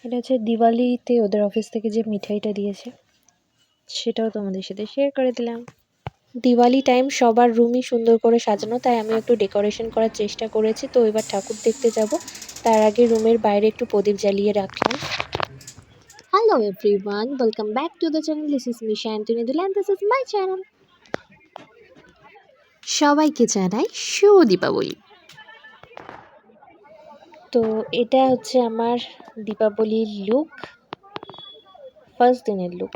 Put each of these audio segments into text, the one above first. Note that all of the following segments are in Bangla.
এটা হচ্ছে দিওয়ালিতে ওদের অফিস থেকে যে মিঠাইটা দিয়েছে, সেটাও তোমাদের সাথে শেয়ার করে দিলাম। দিওয়ালি টাইম সবার রুমই সুন্দর করে সাজানো, তাই আমি একটু ডেকোরেশন করার চেষ্টা করেছি। তো এবার ঠাকুর দেখতে যাব, তার আগে রুমের বাইরে একটু প্রদীপ জ্বালিয়ে রাখলাম। Hello everyone, welcome back to the channel. This is Misha Antony দুল and this is my channel. সবাইকে জানাই শুভ দীপাবলি। তো এটা হচ্ছে আমার দীপাবলির লুক, ফার্স্ট দিনের লুক।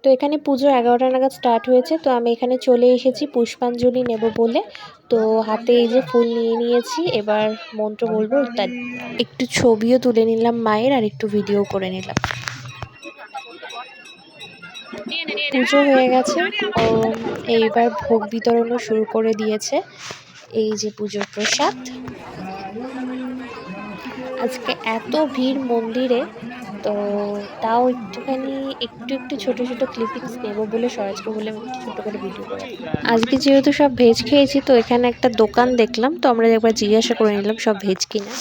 তো এখানে পুজো 11টা নাগাদ স্টার্ট হয়েছে। তো আমি এখানে চলে এসেছি পুষ্পাঞ্জলি নেব বলে। তো হাতে এই যে ফুল নিয়ে নিয়েছি, এবার মন্ত্র বলবো, তার একটু ছবিও তুলে নিলাম মায়ের, আর একটু ভিডিও করে নিলাম। পুজো হয়ে গেছে, এইবার ভোগ বিতরণও শুরু করে দিয়েছে। এই যে পুজোর প্রসাদ। আজকে এত ভিড় মন্দিরে, তো তাও একটু ছোট ছোট ক্লিপিংস নেব বলে সরাজকে বলে ছোট করে ভিডিও করে। আজকে যেহেতু সব ভেজ খেয়েছি, তো এখানে একটা দোকান দেখলাম, তো আমরা একবার জিজ্ঞাসা করে নিলাম সব ভেজ কিনা।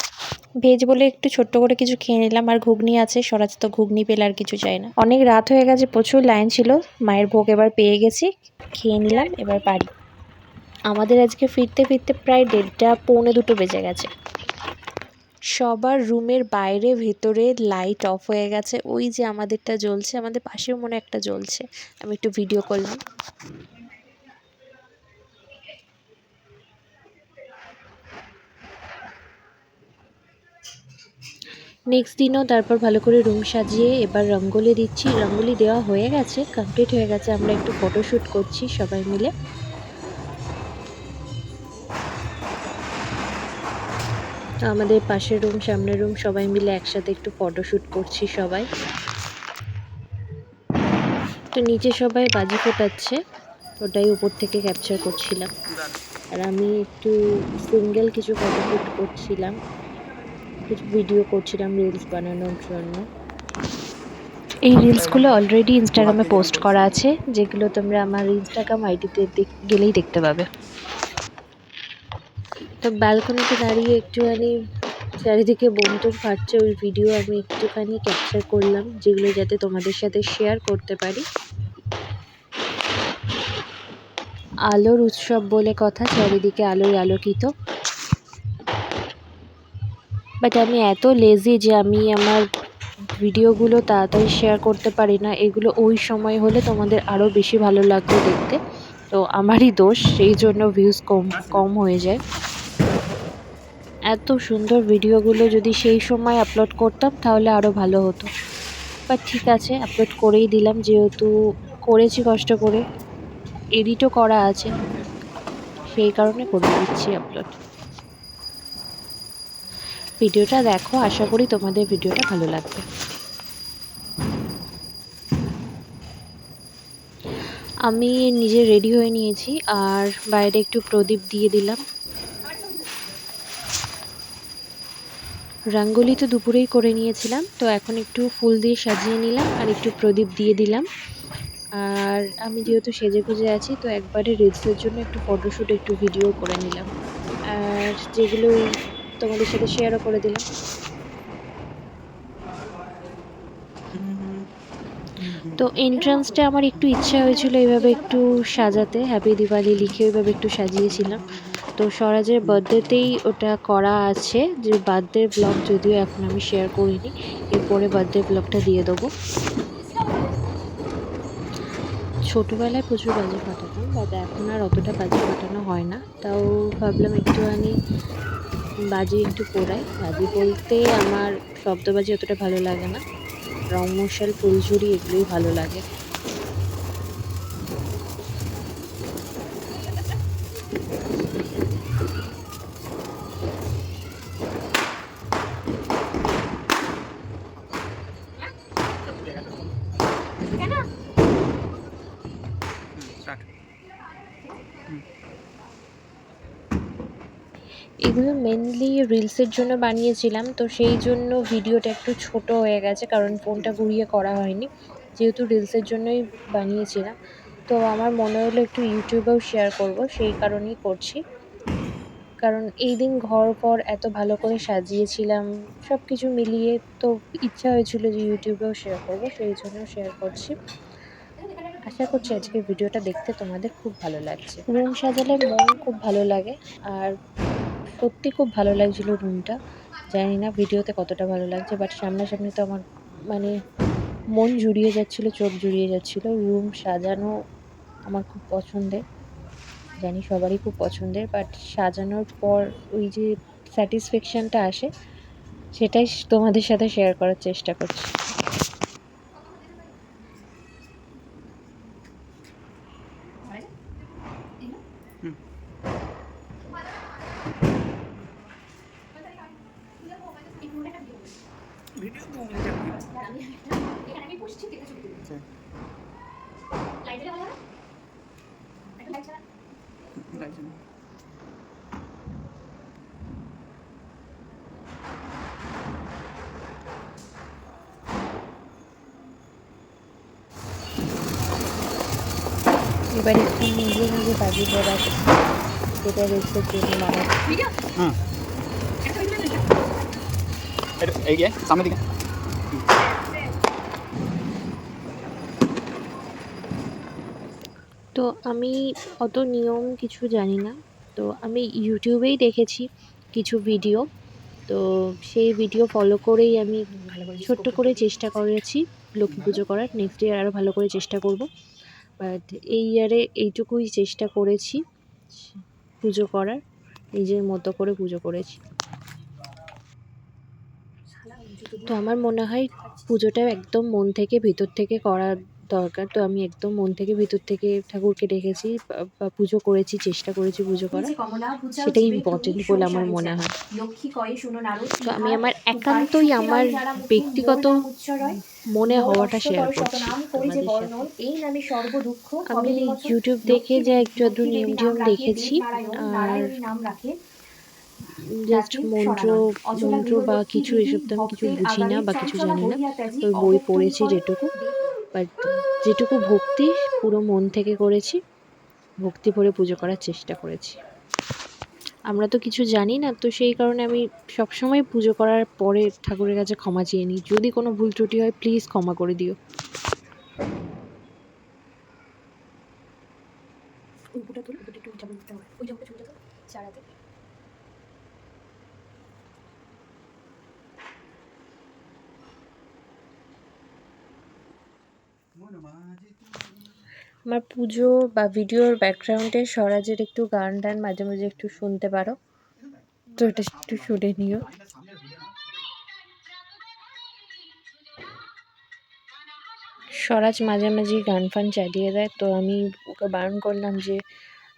ভেজ বলে একটু ছোট্ট করে কিছু খেয়ে নিলাম, আর ঘুগনি আছে, সরাজ তো ঘুগনি পেলে আর কিছু চাই না। অনেক রাত হয়ে গেছে, প্রচুর লাইন ছিল, মায়ের ভোগ এবার পেয়ে গেছি, খেয়ে নিলাম, এবার বাড়ি। আমাদের আজকে ফিরতে ফিরতে প্রায় 1:30 পৌনে 2 বেজে গেছে। সবার রুমের বাইরে ভেতরে লাইট অফ হয়ে গেছে, ওই যে আমাদেরটা জ্বলছে, আমাদের পাশেও মনে একটা জ্বলছে। আমি একটু ভিডিও করলাম। নেক্সট দিনও তারপর ভালো করে রুম সাজিয়ে এবার রঙ্গোলি দিচ্ছি। রঙ্গোলি দেওয়া হয়ে গেছে, কমপ্লিট হয়ে গেছে। আমরা একটু ফটোশ্যুট করছি সবাই মিলে। আমাদের পাশের রুম, সামনের রুম, সবাই মিলে একসাথে একটু ফটোশ্যুট করছি সবাই। তো নিচে সবাই বাজি ফোটাচ্ছে, ওটাই উপর থেকে ক্যাপচার করছিলাম। আর আমি একটু সিঙ্গেল কিছু ফটোশ্যুট করছিলাম, কিছু ভিডিও করছিলাম রিলস বানানোর জন্য। এই রিলসগুলো অলরেডি ইনস্টাগ্রামে পোস্ট করা আছে, যেগুলো তোমরা আমার ইনস্টাগ্রাম আইডিতে গেলেই দেখতে পাবে। তো ব্যালকনিতে দাঁড়িয়ে একটুখানি চারিদিকে বোমটোম ফাটছে, ওই ভিডিও আমি একটুখানি ক্যাপচার করলাম, যেগুলো যাতে তোমাদের সাথে শেয়ার করতে পারি। আলোর উৎসব বলে কথা, চারিদিকে আলোয় আলোকিত। বাট আমি এত লেজি যে আমি আমার ভিডিওগুলো তাড়াতাড়ি শেয়ার করতে পারি না। এগুলো ওই সময় হলে তোমাদের আরও বেশি ভালো লাগতো দেখতে, তো আমারই দোষ, সেই জন্য ভিউজ কম হয়ে যায়। এত সুন্দর ভিডিওগুলো যদি সেই সময় আপলোড করতাম তাহলে আরও ভালো হতো। বাট ঠিক আছে, আপলোড করেই দিলাম, যেহেতু করেছি কষ্ট করে, এডিটও করা আছে, সেই কারণে করে দিচ্ছি আপলোড। ভিডিওটা দেখো, আশা করি তোমাদের ভিডিওটা ভালো লাগবে। আমি নিজে রেডি হয়ে নিয়েছি, আর বাইরে একটু প্রদীপ দিয়ে দিলাম। রঙ্গোলি তো দুপুরেই করে নিয়েছিলাম, তো এখন একটু ফুল দিয়ে সাজিয়ে নিলাম, আর একটু প্রদীপ দিয়ে দিলাম। আর আমি যেহেতু সেজে গুজে আছি, তো একবারে রিলসের জন্য একটু ফটোশ্যুট, একটু ভিডিও করে নিলাম, আর যেগুলো তোমাদের সাথে শেয়ারও করে দিলাম। তো এন্ট্রান্সটা আমার একটু ইচ্ছা হয়েছিল এইভাবে একটু সাজাতে, হ্যাপি দিওয়ালি লিখে ওইভাবে একটু সাজিয়েছিলাম। তো স্বরাজের বার্থডেতেই ওটা করা আছে, যে বার্থডে ব্লগ যদিও এখন আমি শেয়ার করিনি, এরপরে বার্থডে ব্লগটা দিয়ে দেবো। ছোটোবেলায় প্রচুর বাজি ফাটাতাম, বাট এখন আর অতটা বাজি ফাটানো হয় না। তাও ভাবলাম একটুখানি বাজি একটু পোড়াই। বাজি বলতে আমার শব্দবাজি অতটা ভালো লাগে না, রং মশাল, ফুলঝুরি এগুলোই ভালো লাগে। এগুলো মেনলি রিলসের জন্য বানিয়েছিলাম, তো সেই জন্য ভিডিওটা একটু ছোট হয়ে গেছে, কারণ ফোনটা ঘুরিয়ে করা হয়নি, যেহেতু রিলসের জন্যই বানিয়েছিলাম। তো আমার মনে হলো একটু ইউটিউবেও শেয়ার করব, সেই কারণেই করছি, কারণ এই দিন ঘর ফর এত ভালো করে সাজিয়েছিলাম, সব কিছু মিলিয়ে তো ইচ্ছা হয়েছিল যে ইউটিউবেও শেয়ার করবো, সেই জন্য শেয়ার করছি। আশা করছি আজকের ভিডিওটা দেখতে তোমাদের খুব ভালো লাগছে। রুম সাজালে মন খুব ভালো লাগে, আর সত্যি খুব ভালো লাগছিল রুমটা। জানি না ভিডিওতে কতটা ভালো লাগছে, বাট সামনাসামনি তো আমার মানে মন জুড়িয়ে যাচ্ছিল, চোখ জুড়িয়ে যাচ্ছিল। রুম সাজানো আমার খুব পছন্দের, জানি সবারই খুব পছন্দের, বাট সাজানোর পর ওই যে স্যাটিসফ্যাকশনটা আসে, সেটাই তোমাদের সাথে শেয়ার করার চেষ্টা করছি। এবার একটু নিজে নিজে বাজি পড়া, যেটা দেখতে জন্য সামনে দিকে। তো আমি অত নিয়ম কিছু জানি না, তো আমি ইউটিউবেই দেখেছি কিছু ভিডিও, তো সেই ভিডিও ফলো করেই আমি ছোট্ট করে চেষ্টা করেছি লক্ষ্মী পুজো করার। নেক্সট ইয়ার আরও ভালো করে চেষ্টা করব, বাট এই ইয়ারে এইটুকুই চেষ্টা করেছি পুজো করার, নিজের মতো করে পুজো করেছি। তো আমার মনে হয় পুজোটা একদম মন থেকে ভিতর থেকে করা দরকার। তো আমি একদম মন থেকে ভিতর থেকে ঠাকুরকে ডেকেছি বা পুজো করেছি, চেষ্টা করেছি পুজো করার, সেটাই ইম্পর্টেন্ট বলে আমার মনে হয়। তো আমি আমার একান্তই আমার ব্যক্তিগত মনে হওয়াটা শেয়ার করছি তোমাদের সাথে। আমি ইউটিউব দেখে যা একটু আধটু নিয়ম টিয়ম দেখেছি, আর জাস্ট মন্ত্র মন্ত্র বা কিছু এসব তো আমি কিছু বুঝি না বা কিছু জানি না, ওই বই পড়েছি যেটুকু, বাট যেটুকু ভক্তি পুরো মন থেকে করেছি, ভক্তি ভরে পুজো করার চেষ্টা করেছি। আমরা তো কিছু জানি না, তো সেই কারণে আমি সবসময় পুজো করার পরে ঠাকুরের কাছে ক্ষমা চেয়ে নিই, যদি কোনো ভুল ত্রুটি হয় প্লিজ ক্ষমা করে দিও। আমার পুজো বা ভিডিওর ব্যাকগ্রাউন্ডে স্বরাজের একটু গান টান মাঝে মাঝে একটু শুনতে পারো, তো এটা একটু শুনে নিও। স্বরাজ মাঝে মাঝে গান ফান চালিয়ে দেয়, তো আমি ওকে বারণ করলাম যে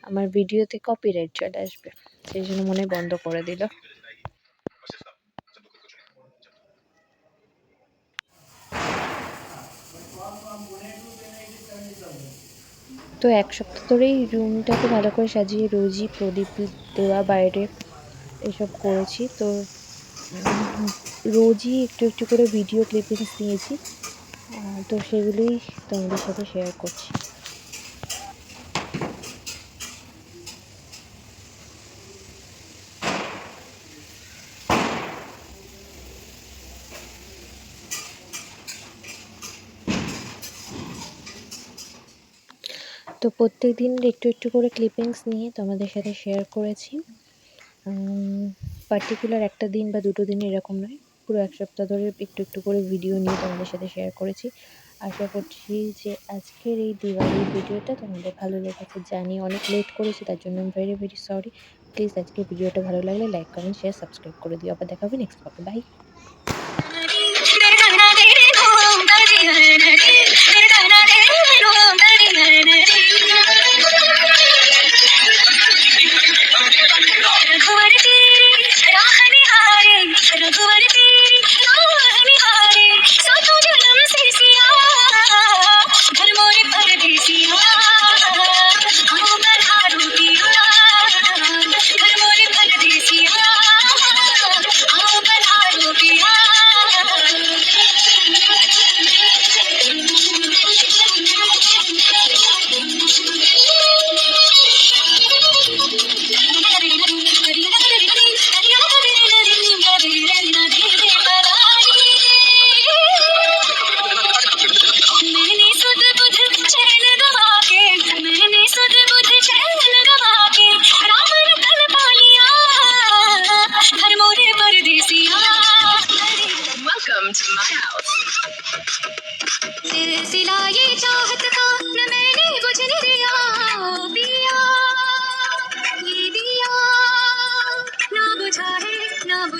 আমার ভিডিওতে কপিরাইট চলে আসবে, সেই জন্য মনে হয় বন্ধ করে দিল। তো এক সপ্তাহ ধরেই রুমটাকে ভালো করে সাজিয়ে রোজই প্রদীপ দেওয়া, বাইরে এসব করেছি। তো রোজই একটু একটু করে ভিডিও ক্লিপিংস নিয়েছি, তো সেগুলোই তোমাদের সাথে শেয়ার করছি। তো প্রত্যেক দিন একটু একটু করে ক্লিপিংস নিয়ে তোমাদের সাথে শেয়ার করেছি। পার্টিকুলার একটা দিন বা দুটো দিন এরকম নয়, পুরো এক সপ্তাহ ধরে একটু একটু করে ভিডিও নিয়ে তোমাদের সাথে শেয়ার করেছি। আশা করছি যে আজকের এই দিওয়ালির ভিডিওটা তোমাদের ভালো লেগেছে। জানি অনেক লেট করেছি, তার জন্য আমি ভেরি ভেরি সরি। প্লিজ আজকের ভিডিওটা ভালো লাগলে লাইক কমেন্ট শেয়ার সাবস্ক্রাইব করে দিও। আবার দেখা হবে নেক্সট ব্লগে। বাই।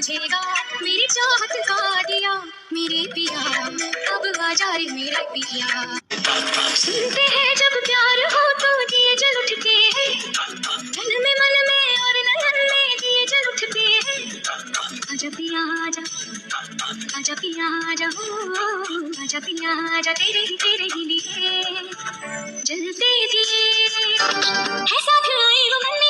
समझेगा मेरी चाहत का दिया मेरे पिया, अब आजा रे मेरे पिया। सुनते हैं जब प्यार हो तो दिए जल उठते हैं, मन में और नयन में दिए जल उठते हैं। आजा पिया आजा, आजा पिया आजा हो, आजा पिया आजा, तेरे ही लिए जलते दिए है साथ आए वो मन में